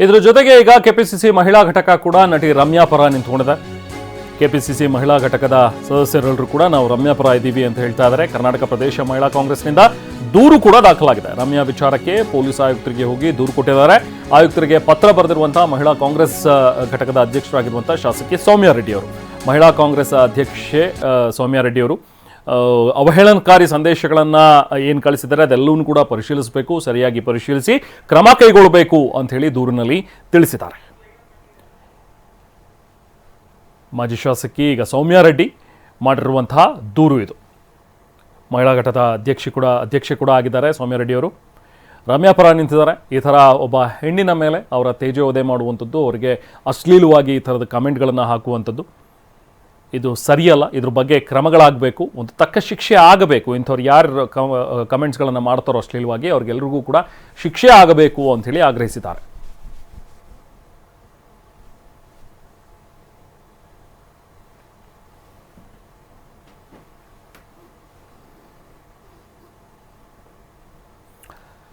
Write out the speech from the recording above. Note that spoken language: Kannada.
ಇದರ ಜೊತೆಗೆ ಈಗ ಕೆಪಿಸಿಸಿ ಮಹಿಳಾ ಘಟಕ ಕೂಡ ನಟಿ ರಮ್ಯಾ ಪರ ನಿಂತ್ಕೊಂಡಿದೆ. ಕೆಪಿಸಿಸಿ ಮಹಿಳಾ ಘಟಕದ ಸದಸ್ಯರೆಲ್ಲರೂ ಕೂಡ ನಾವು ರಮ್ಯಾ ಪರ ಇದ್ದೀವಿ ಅಂತ ಹೇಳ್ತಾ ಇದ್ದಾರೆ. ಕರ್ನಾಟಕ ಪ್ರದೇಶ ಮಹಿಳಾ ಕಾಂಗ್ರೆಸ್ನಿಂದ ದೂರು ಕೂಡ ದಾಖಲಾಗಿದೆ. ರಮ್ಯಾ ವಿಚಾರಕ್ಕೆ ಪೊಲೀಸ್ ಆಯುಕ್ತರಿಗೆ ಹೋಗಿ ದೂರು ಕೊಟ್ಟಿದ್ದಾರೆ. ಆಯುಕ್ತರಿಗೆ ಪತ್ರ ಬರೆದಿರುವಂತಹ ಮಹಿಳಾ ಕಾಂಗ್ರೆಸ್ ಘಟಕದ ಅಧ್ಯಕ್ಷರಾಗಿರುವಂತಹ ಶಾಸಕಿ ಸೌಮ್ಯಾ ರೆಡ್ಡಿ ಅವರು, ಮಹಿಳಾ ಕಾಂಗ್ರೆಸ್ ಅಧ್ಯಕ್ಷೆ ಸೌಮ್ಯಾ ರೆಡ್ಡಿ ಅವರು ಅವಹೇಳನಕಾರಿ ಸಂದೇಶಗಳನ್ನು ಏನು ಕಳಿಸಿದ್ದಾರೆ ಅದೆಲ್ಲವೂ ಕೂಡ ಪರಿಶೀಲಿಸಬೇಕು, ಸರಿಯಾಗಿ ಪರಿಶೀಲಿಸಿ ಕ್ರಮ ಕೈಗೊಳ್ಳಬೇಕು ಅಂತ ಹೇಳಿ ದೂರಿನಲ್ಲಿ ತಿಳಿಸಿದ್ದಾರೆ. ಮಾಜಿ ಶಾಸಕಿ ಈಗ ಸೌಮ್ಯಾ ರೆಡ್ಡಿ ಮಾಡಿರುವಂತಹ ದೂರು ಇದು. ಮಹಿಳಾ ಘಟಕದ ಅಧ್ಯಕ್ಷೆ ಕೂಡ ಆಗಿದ್ದಾರೆ ಸೌಮ್ಯಾ ರೆಡ್ಡಿ ಅವರು. ರಮ್ಯಾ ಪರ ನಿಂತಿದ್ದಾರೆ. ಈ ಥರ ಒಬ್ಬ ಹೆಣ್ಣಿನ ಮೇಲೆ ಅವರ ತೇಜೋವಧೆ ಮಾಡುವಂಥದ್ದು, ಅವರಿಗೆ ಅಶ್ಲೀಲವಾಗಿ ಈ ಥರದ ಕಮೆಂಟ್ಗಳನ್ನು ಹಾಕುವಂಥದ್ದು ಇದು ಸರಿಯಲ್ಲ. ಇದ್ರ ಬಗ್ಗೆ ಕ್ರಮಗಳಾಗಬೇಕು, ಒಂದು ತಕ್ಕ ಶಿಕ್ಷೆ ಆಗಬೇಕು. ಇಂಥವ್ರು ಯಾರು ಕಮೆಂಟ್ಸ್ಗಳನ್ನು ಮಾಡ್ತಾರೋ ಅಶ್ಲೀಲವಾಗಿ ಅವ್ರಿಗೆಲ್ರಿಗೂ ಕೂಡ ಶಿಕ್ಷೆ ಆಗಬೇಕು ಅಂಥೇಳಿ ಆಗ್ರಹಿಸಿದ್ದಾರೆ.